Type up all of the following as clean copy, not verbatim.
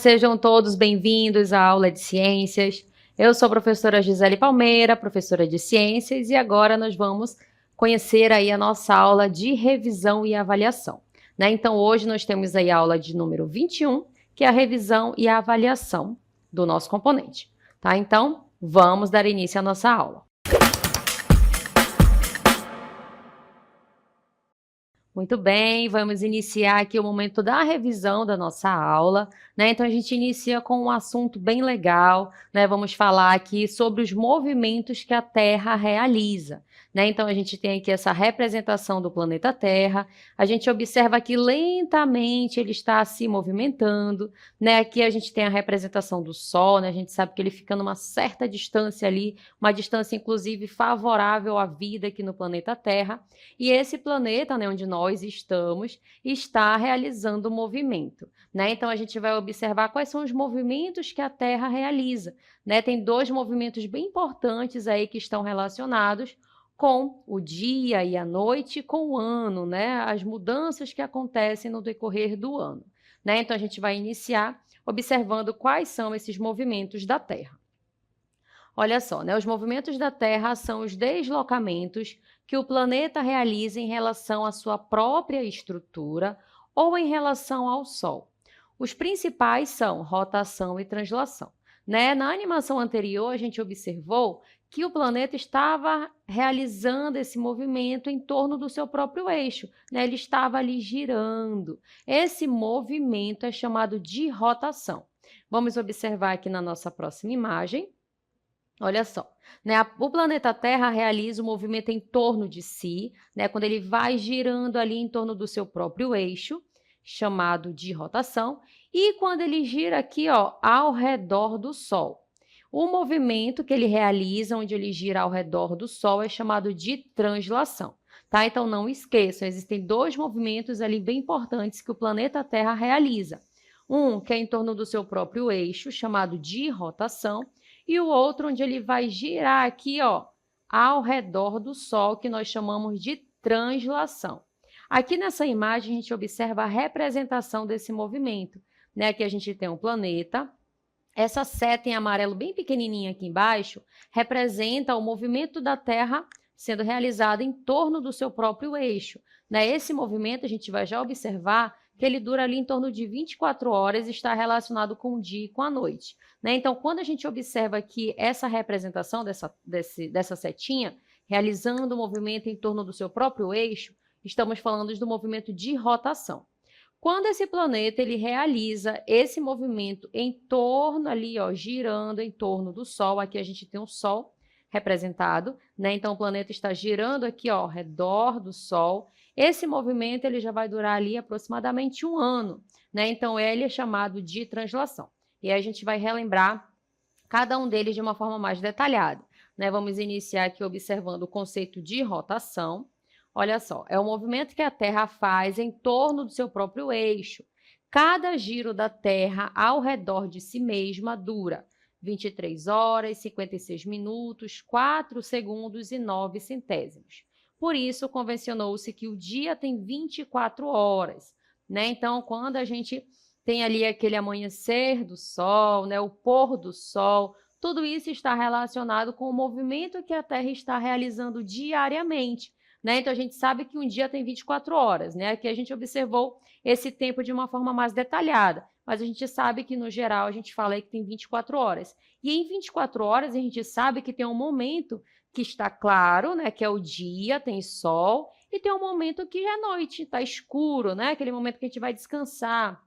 sejam todos bem-vindos à aula de ciências. Eu sou a professora Gisele Palmeira, professora de ciências, e agora nós vamos conhecer aí a nossa aula de revisão e avaliação, né? Então, hoje nós temos aí a aula de número 21, que é a revisão e a avaliação do nosso componente, tá? Então, vamos dar início à nossa aula. Muito bem, vamos iniciar aqui o momento da revisão da nossa aula, né? Então, a gente inicia com um assunto bem legal, né? Vamos falar aqui sobre os movimentos que a Terra realiza, né? Então, a gente tem aqui essa representação do planeta Terra, a gente observa que lentamente ele está se movimentando, né? Aqui a gente tem a representação do Sol, né? A gente sabe que ele fica numa certa distância ali, uma distância, inclusive, favorável à vida aqui no planeta Terra, e esse planeta, né, onde nós estamos, está realizando movimento, né? Então, a gente vai observar quais são os movimentos que a Terra realiza, né? Tem dois movimentos bem importantes aí que estão relacionados com o dia e a noite, com o ano, né? As mudanças que acontecem no decorrer do ano, né? Então, a gente vai iniciar observando quais são esses movimentos da Terra. Olha só, né? Os movimentos da Terra são os deslocamentos que o planeta realiza em relação à sua própria estrutura ou em relação ao Sol. Os principais são rotação e translação, né? Na animação anterior, a gente observou que o planeta estava realizando esse movimento em torno do seu próprio eixo, né? Ele estava ali girando. Esse movimento é chamado de rotação. Vamos observar aqui na nossa próxima imagem. Olha só, né? O planeta Terra realiza o movimento em torno de si, né? Quando ele vai girando ali em torno do seu próprio eixo, chamado de rotação, e quando ele gira aqui, ó, ao redor do Sol. O movimento que ele realiza, onde ele gira ao redor do Sol, é chamado de translação, tá? Então, não esqueçam, existem dois movimentos ali bem importantes que o planeta Terra realiza. Um que é em torno do seu próprio eixo, chamado de rotação, e o outro onde ele vai girar aqui, ó, ao redor do Sol, que nós chamamos de translação. Aqui nessa imagem, a gente observa a representação desse movimento, né? Aqui a gente tem um planeta. Essa seta em amarelo bem pequenininha aqui embaixo representa o movimento da Terra sendo realizado em torno do seu próprio eixo, né? Esse movimento a gente vai já observar que ele dura ali em torno de 24 horas e está relacionado com o dia e com a noite, né? Então, quando a gente observa aqui essa representação dessa setinha, realizando o movimento em torno do seu próprio eixo, estamos falando do movimento de rotação. Quando esse planeta ele realiza esse movimento em torno ali, ó, girando em torno do Sol, aqui a gente tem o Sol representado, né? Então, o planeta está girando aqui, ó, ao redor do Sol. Esse movimento ele já vai durar ali aproximadamente um ano, né? Então, ele é chamado de translação. E aí a gente vai relembrar cada um deles de uma forma mais detalhada, né? Vamos iniciar aqui observando o conceito de rotação. Olha só, é o movimento que a Terra faz em torno do seu próprio eixo. Cada giro da Terra ao redor de si mesma dura 23 horas, 56 minutos, 4 segundos e 9 centésimos. Por isso, convencionou-se que o dia tem 24 horas, né? Então, quando a gente tem ali aquele amanhecer do Sol, né, o pôr do Sol, tudo isso está relacionado com o movimento que a Terra está realizando diariamente, né? Então, a gente sabe que um dia tem 24 horas, né? Aqui a gente observou esse tempo de uma forma mais detalhada, mas a gente sabe que, no geral, a gente fala aí que tem 24 horas. E em 24 horas, a gente sabe que tem um momento que está claro, né? Que é o dia, tem sol, e tem um momento que é noite, está escuro, né? Aquele momento que a gente vai descansar.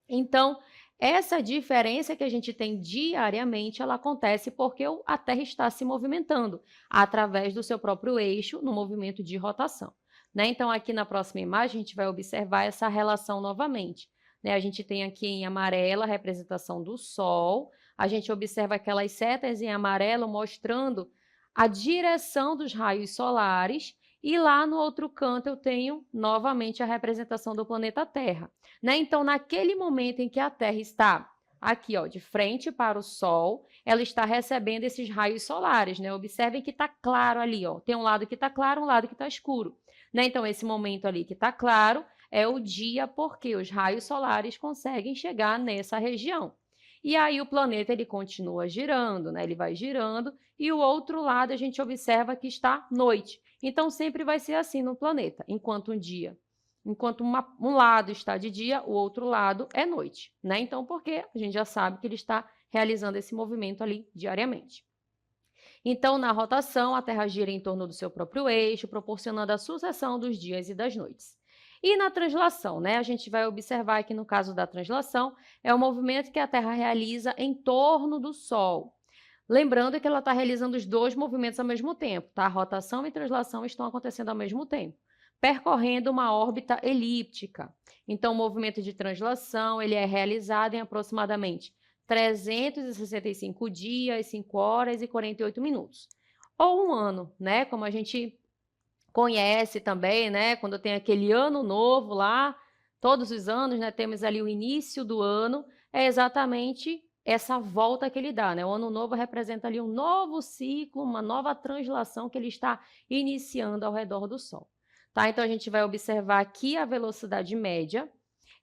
Então, essa diferença que a gente tem diariamente, ela acontece porque a Terra está se movimentando através do seu próprio eixo no movimento de rotação, né? Então, aqui na próxima imagem, a gente vai observar essa relação novamente, né? A gente tem aqui em amarelo a representação do Sol, a gente observa aquelas setas em amarelo mostrando a direção dos raios solares, e lá no outro canto eu tenho novamente a representação do planeta Terra, né? Então, naquele momento em que a Terra está aqui, ó, de frente para o Sol, ela está recebendo esses raios solares, né? Observem que está claro ali, ó. Tem um lado que está claro, um lado que está escuro, né? Então, esse momento ali que está claro é o dia, porque os raios solares conseguem chegar nessa região. E aí o planeta ele continua girando, né? Ele vai girando e o outro lado a gente observa que está noite. Então sempre vai ser assim no planeta, enquanto um lado está de dia, o outro lado é noite, né? Então, porque a gente já sabe que ele está realizando esse movimento ali diariamente. Então, na rotação, a Terra gira em torno do seu próprio eixo, proporcionando a sucessão dos dias e das noites. E na translação, né? A gente vai observar que no caso da translação, é o movimento que a Terra realiza em torno do Sol. Lembrando que ela está realizando os dois movimentos ao mesmo tempo, tá? Rotação e translação estão acontecendo ao mesmo tempo, percorrendo uma órbita elíptica. Então, o movimento de translação ele é realizado em aproximadamente 365 dias, 5 horas e 48 minutos. Ou um ano, né? Como a gente conhece também, né? Quando tem aquele ano novo lá, todos os anos, né? Temos ali o início do ano, é exatamente essa volta que ele dá, né? O ano novo representa ali um novo ciclo, uma nova translação que ele está iniciando ao redor do Sol. Tá? Então, a gente vai observar aqui a velocidade média,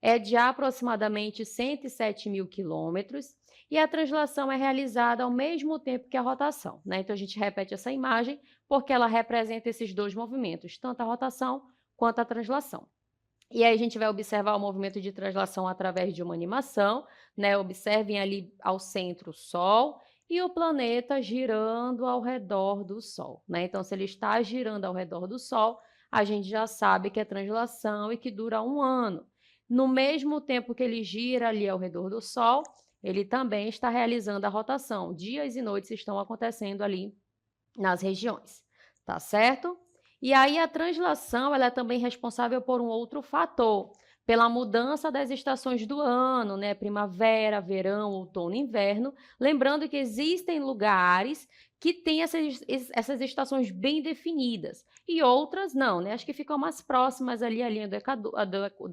é de aproximadamente 107 mil quilômetros e a translação é realizada ao mesmo tempo que a rotação, né? Então, a gente repete essa imagem porque ela representa esses dois movimentos, tanto a rotação quanto a translação. E aí a gente vai observar o movimento de translação através de uma animação, né? Observem ali ao centro o Sol e o planeta girando ao redor do Sol, né? Então, se ele está girando ao redor do Sol, a gente já sabe que é translação e que dura um ano. No mesmo tempo que ele gira ali ao redor do Sol, ele também está realizando a rotação. Dias e noites estão acontecendo ali nas regiões, tá certo? E aí a translação ela é também responsável por um outro fator, pela mudança das estações do ano, né? Primavera, verão, outono, inverno. Lembrando que existem lugares que têm essas estações bem definidas e outras não, né? Acho que ficam mais próximas ali à linha do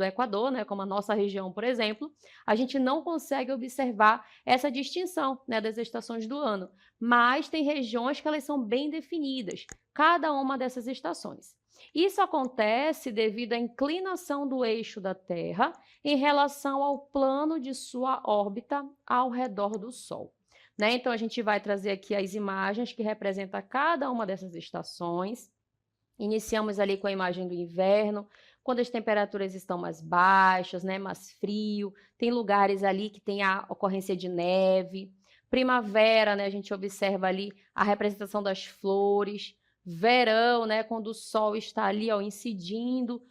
Equador, né? Como a nossa região, por exemplo, a gente não consegue observar essa distinção, né, das estações do ano, mas tem regiões que elas são bem definidas, cada uma dessas estações. Isso acontece devido à inclinação do eixo da Terra em relação ao plano de sua órbita ao redor do Sol. Né? Então, a gente vai trazer aqui as imagens que representam cada uma dessas estações. Iniciamos ali com a imagem do inverno, quando as temperaturas estão mais baixas, né, mais frio, tem lugares ali que tem a ocorrência de neve. Primavera, né, a gente observa ali a representação das flores. Verão, né, quando o sol está ali, ó, incidindo,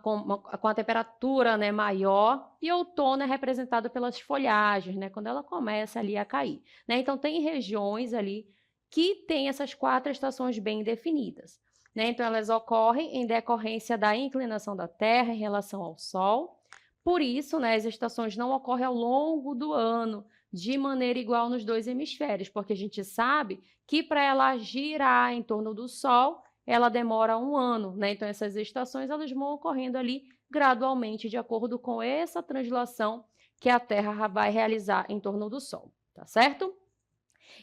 com a temperatura, né, maior, e outono é representado pelas folhagens, né, quando ela começa ali a cair, né? Então, tem regiões ali que tem essas 4 estações bem definidas, né? Então, elas ocorrem em decorrência da inclinação da Terra em relação ao Sol. Por isso, né, as estações não ocorrem ao longo do ano de maneira igual nos dois hemisférios, porque a gente sabe que para ela girar em torno do Sol, ela demora um ano, né? Então, essas estações elas vão ocorrendo ali gradualmente, de acordo com essa translação que a Terra vai realizar em torno do Sol, tá certo?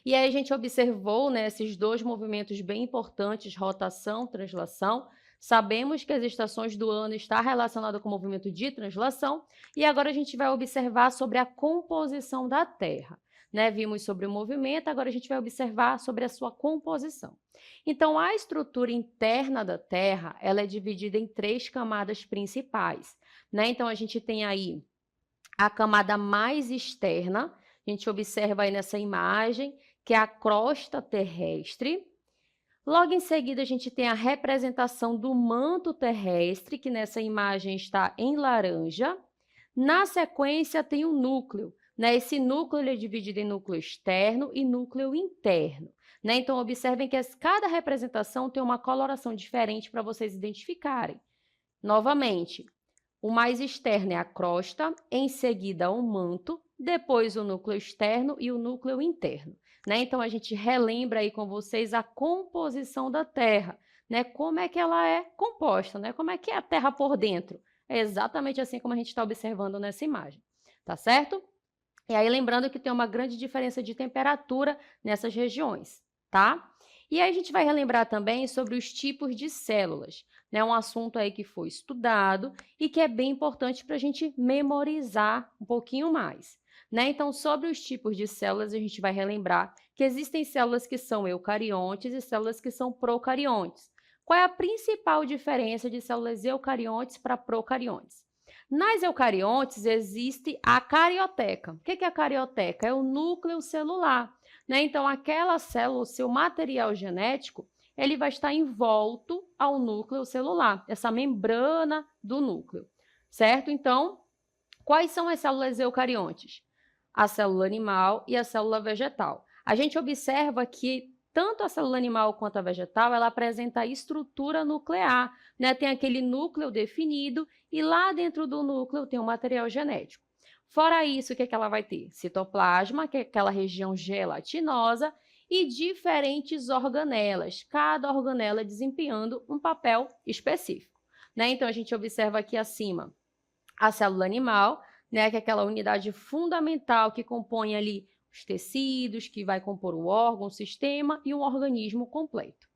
E aí a gente observou, né, esses dois movimentos bem importantes, rotação, translação. Sabemos que as estações do ano estão relacionadas com o movimento de translação, e agora a gente vai observar sobre a composição da Terra. Né? Vimos sobre o movimento, agora a gente vai observar sobre a sua composição. Então, a estrutura interna da Terra, ela é dividida em 3 camadas principais. Né? Então, a gente tem aí a camada mais externa, a gente observa aí nessa imagem, que é a crosta terrestre. Logo em seguida, a gente tem a representação do manto terrestre, que nessa imagem está em laranja. Na sequência, tem o núcleo. Né? Esse núcleo ele é dividido em núcleo externo e núcleo interno. Né? Então, observem que cada representação tem uma coloração diferente para vocês identificarem. Novamente, o mais externo é a crosta, em seguida o manto, depois o núcleo externo e o núcleo interno. Né? Então, a gente relembra aí com vocês a composição da Terra, né? Como é que ela é composta, né? Como é que é a Terra por dentro. É exatamente assim como a gente está observando nessa imagem, tá certo? E aí, lembrando que tem uma grande diferença de temperatura nessas regiões, tá? E aí a gente vai relembrar também sobre os tipos de células, né? Um assunto aí que foi estudado e que é bem importante para a gente memorizar um pouquinho mais. né? Então, sobre os tipos de células, a gente vai relembrar que existem células que são eucariontes e células que são procariontes. Qual é a principal diferença de células eucariontes para procariontes? Nas eucariontes existe a carioteca. O que é a carioteca? É o núcleo celular, né? Então, aquela célula, o seu material genético, ele vai estar envolto ao núcleo celular, essa membrana do núcleo, certo? Então, quais são as células eucariontes? A célula animal e a célula vegetal. A gente observa que tanto a célula animal quanto a vegetal, ela apresenta a estrutura nuclear, né? Tem aquele núcleo definido e lá dentro do núcleo tem o material genético. Fora isso, o que ela vai ter? Citoplasma, que é aquela região gelatinosa, e diferentes organelas, cada organela desempenhando um papel específico, né? Então, a gente observa aqui acima a célula animal, né, que é aquela unidade fundamental que compõe ali os tecidos, que vai compor o órgão, o sistema e um organismo completo.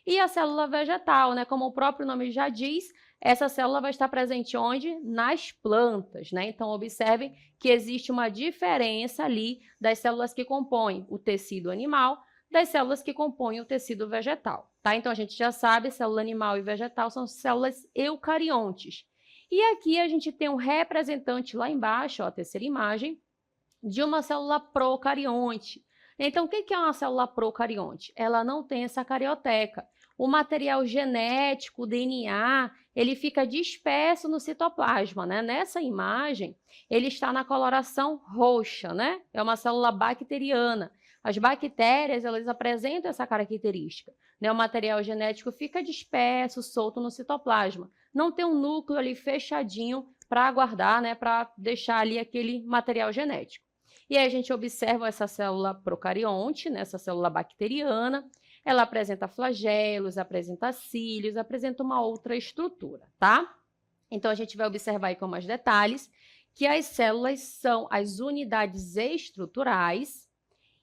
E a célula vegetal, né, como o próprio nome já diz, essa célula vai estar presente onde? Nas plantas, né? Então, observem que existe uma diferença ali das células que compõem o tecido animal das células que compõem o tecido vegetal, tá? Então, a gente já sabe, célula animal e vegetal são células eucariontes. E aqui a gente tem um representante lá embaixo, ó, a terceira imagem, de uma célula procarionte. Então, o que é uma célula procarionte? Ela não tem essa carioteca. O material genético, o DNA, ele fica disperso no citoplasma, né? Nessa imagem, ele está na coloração roxa, né? É uma célula bacteriana. As bactérias, elas apresentam essa característica, né? O material genético fica disperso, solto no citoplasma. Não tem um núcleo ali fechadinho para guardar, né? Para deixar ali aquele material genético. E aí a gente observa essa célula procarionte, né? Essa célula bacteriana. Ela apresenta flagelos, apresenta cílios, apresenta uma outra estrutura, tá? Então, a gente vai observar aí com mais detalhes que as células são as unidades estruturais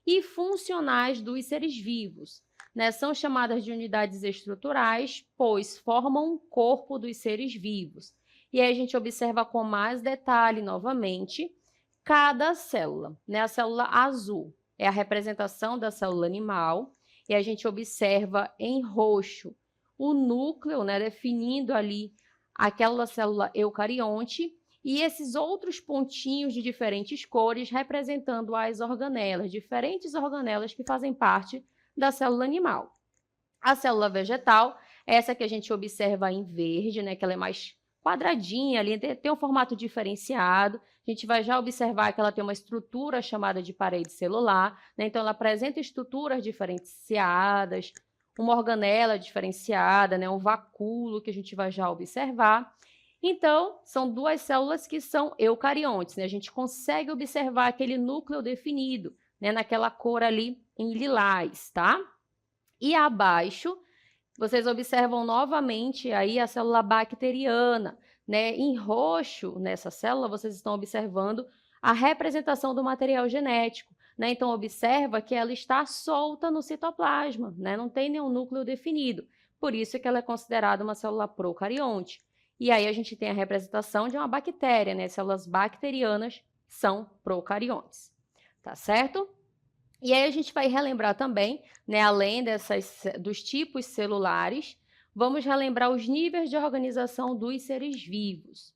e funcionais dos seres vivos, né? São chamadas de unidades estruturais, pois formam o corpo dos seres vivos. E aí a gente observa com mais detalhe, novamente, cada célula, né? A célula azul é a representação da célula animal, e a gente observa em roxo o núcleo, né? Definindo ali aquela célula eucarionte, e esses outros pontinhos de diferentes cores representando as organelas, diferentes organelas que fazem parte da célula animal. A célula vegetal, essa que a gente observa em verde, né, que ela é mais quadradinha ali, tem um formato diferenciado. A gente vai já observar que ela tem uma estrutura chamada de parede celular, né? Então ela apresenta estruturas diferenciadas, uma organela diferenciada, né, um vacúolo que a gente vai já observar. Então, são duas células que são eucariontes, né? A gente consegue observar aquele núcleo definido, né, naquela cor ali em lilás, tá? E abaixo, vocês observam novamente aí a célula bacteriana, né? Em roxo, nessa célula, vocês estão observando a representação do material genético, né? Então, observa que ela está solta no citoplasma, né? Não tem nenhum núcleo definido. Por isso que ela é considerada uma célula procarionte. E aí a gente tem a representação de uma bactéria, né? Células bacterianas são procariontes, tá certo? E aí a gente vai relembrar também, né, além dos tipos celulares, vamos relembrar os níveis de organização dos seres vivos.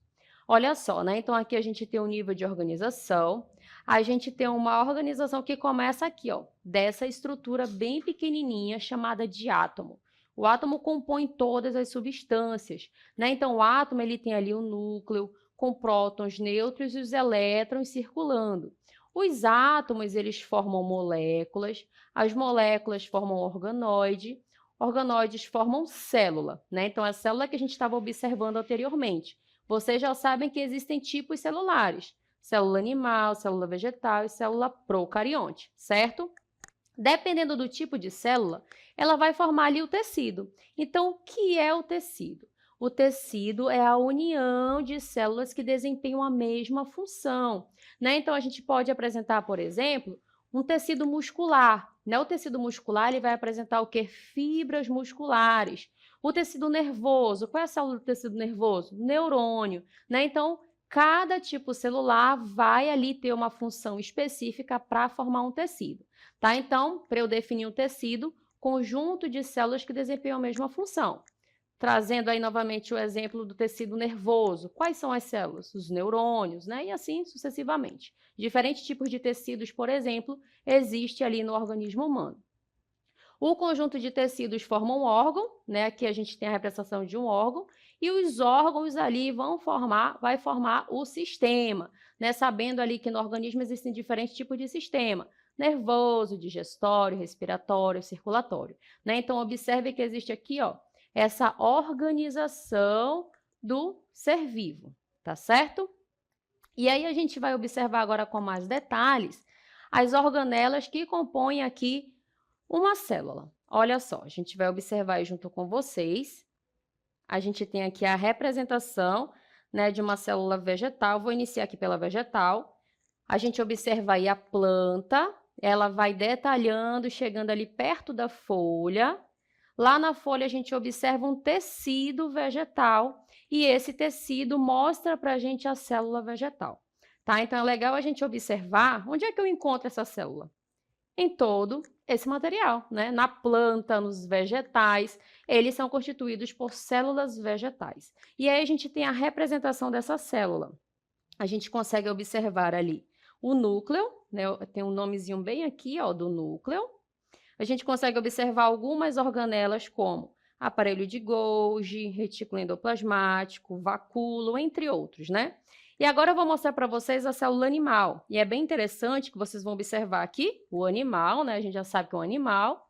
Olha só, né? Então aqui a gente tem um nível de organização, a gente tem uma organização que começa aqui, ó, dessa estrutura bem pequenininha chamada de átomo. O átomo compõe todas as substâncias, né? Então o átomo ele tem ali um núcleo com prótons, nêutrons e os elétrons circulando. Os átomos, eles formam moléculas, as moléculas formam organoide, organoides formam célula, né? Então, a célula que a gente estava observando anteriormente. Vocês já sabem que existem tipos celulares, célula animal, célula vegetal e célula procarionte, certo? Dependendo do tipo de célula, ela vai formar ali o tecido. Então, o que é o tecido? O tecido é a união de células que desempenham a mesma função, né? Então, a gente pode apresentar, por exemplo, um tecido muscular, né? O tecido muscular ele vai apresentar o quê? Fibras musculares. O tecido nervoso, qual é a célula do tecido nervoso? Neurônio, né? Então, cada tipo celular vai ali ter uma função específica para formar um tecido, tá? Então, para eu definir um tecido, conjunto de células que desempenham a mesma função. Trazendo aí novamente o exemplo do tecido nervoso. Quais são as células? Os neurônios, né? E assim sucessivamente. Diferentes tipos de tecidos, por exemplo, existe ali no organismo humano. O conjunto de tecidos forma um órgão, né? Aqui a gente tem a representação de um órgão, e os órgãos ali vai formar o sistema, né? Sabendo ali que no organismo existem diferentes tipos de sistema, nervoso, digestório, respiratório, circulatório, né? Então observe que existe aqui, ó, essa organização do ser vivo, tá certo? E aí a gente vai observar agora com mais detalhes as organelas que compõem aqui uma célula. Olha só, a gente vai observar aí junto com vocês. A gente tem aqui a representação, né, de uma célula vegetal. Vou iniciar aqui pela vegetal. A gente observa aí a planta, ela vai detalhando, chegando ali perto da folha. Lá na folha a gente observa um tecido vegetal e esse tecido mostra para a gente a célula vegetal. Tá? Então é legal a gente observar onde é que eu encontro essa célula. Em todo esse material, né? Na planta, nos vegetais, eles são constituídos por células vegetais. E aí a gente tem a representação dessa célula. A gente consegue observar ali o núcleo, né? Tem um nomezinho bem aqui, ó, do núcleo. A gente consegue observar algumas organelas como aparelho de Golgi, retículo endoplasmático, vacúolo, entre outros, né? E agora eu vou mostrar para vocês a célula animal. E é bem interessante que vocês vão observar aqui o animal, né? A gente já sabe que é um animal.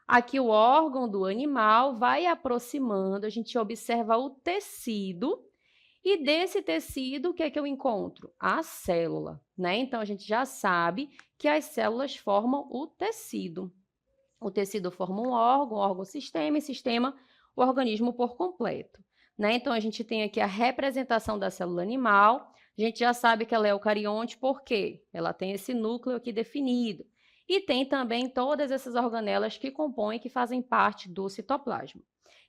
Aqui o órgão do animal vai aproximando, a gente observa o tecido. E desse tecido, o que é que eu encontro? A célula, né? Então, a gente já sabe que as células formam o tecido. O tecido forma um órgão sistema, e sistema, o organismo por completo. Né? Então, a gente tem aqui a representação da célula animal. A gente já sabe que ela é eucarionte, por quê? Ela tem esse núcleo aqui definido. E tem também todas essas organelas que compõem, que fazem parte do citoplasma.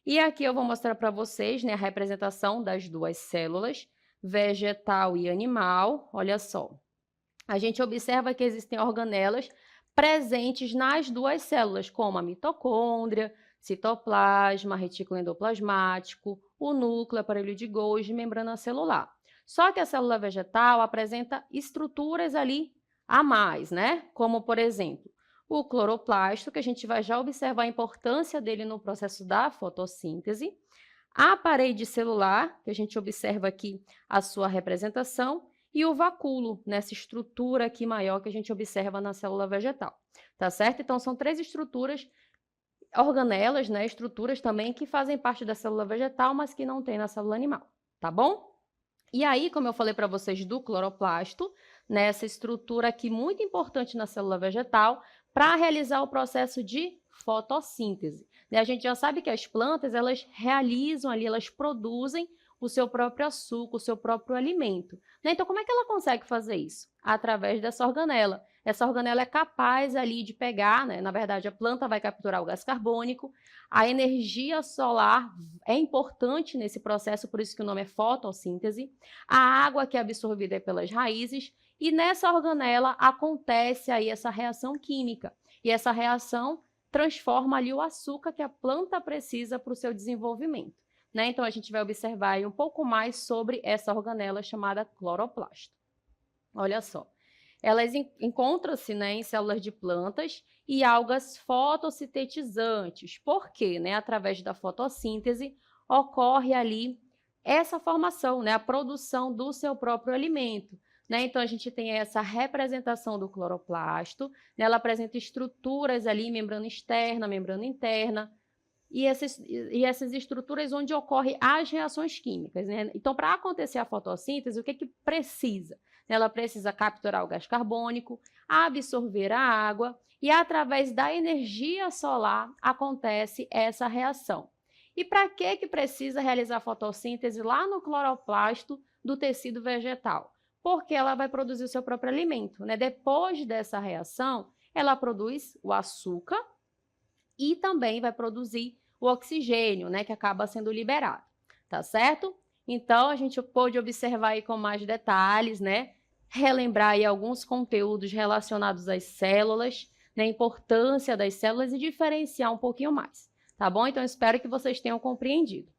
E aqui eu vou mostrar para vocês, né, a representação das duas células, vegetal e animal. Olha só. A gente observa que existem organelas presentes nas duas células, como a mitocôndria, citoplasma, retículo endoplasmático, o núcleo, aparelho de Golgi, membrana celular. Só que a célula vegetal apresenta estruturas ali a mais, né? Como, por exemplo, o cloroplasto, que a gente vai já observar a importância dele no processo da fotossíntese, a parede celular, que a gente observa aqui a sua representação, e o vacúolo, nessa estrutura aqui maior que a gente observa na célula vegetal, tá certo? Então, são três estruturas, organelas, né, estruturas também que fazem parte da célula vegetal, mas que não tem na célula animal, tá bom? E aí, como eu falei para vocês do cloroplasto, nessa estrutura aqui muito importante na célula vegetal, para realizar o processo de fotossíntese. A gente já sabe que as plantas, elas realizam ali, elas produzem o seu próprio açúcar, o seu próprio alimento. Então, como é que ela consegue fazer isso? Através dessa organela. Essa organela é capaz ali de pegar, né? Na verdade, a planta vai capturar o gás carbônico, a energia solar é importante nesse processo, por isso que o nome é fotossíntese, a água que é absorvida pelas raízes, e nessa organela acontece aí essa reação química, e essa reação transforma ali o açúcar que a planta precisa para o seu desenvolvimento. Então, a gente vai observar aí um pouco mais sobre essa organela chamada cloroplasto. Olha só, elas encontram-se, né, em células de plantas e algas fotossintetizantes. Por quê? Através da fotossíntese ocorre ali essa formação, né, a produção do seu próprio alimento. Então, a gente tem essa representação do cloroplasto, ela apresenta estruturas ali, membrana externa, membrana interna, e essas estruturas onde ocorrem as reações químicas. Então, para acontecer a fotossíntese, o que precisa? Ela precisa capturar o gás carbônico, absorver a água, e através da energia solar acontece essa reação. E para que precisa realizar a fotossíntese lá no cloroplasto do tecido vegetal? Porque ela vai produzir o seu próprio alimento. Depois dessa reação, ela produz o açúcar, e também vai produzir o oxigênio, que acaba sendo liberado, tá certo? Então, a gente pôde observar aí com mais detalhes, né? Relembrar aí alguns conteúdos relacionados às células, né? A importância das células e diferenciar um pouquinho mais, tá bom? Então, espero que vocês tenham compreendido.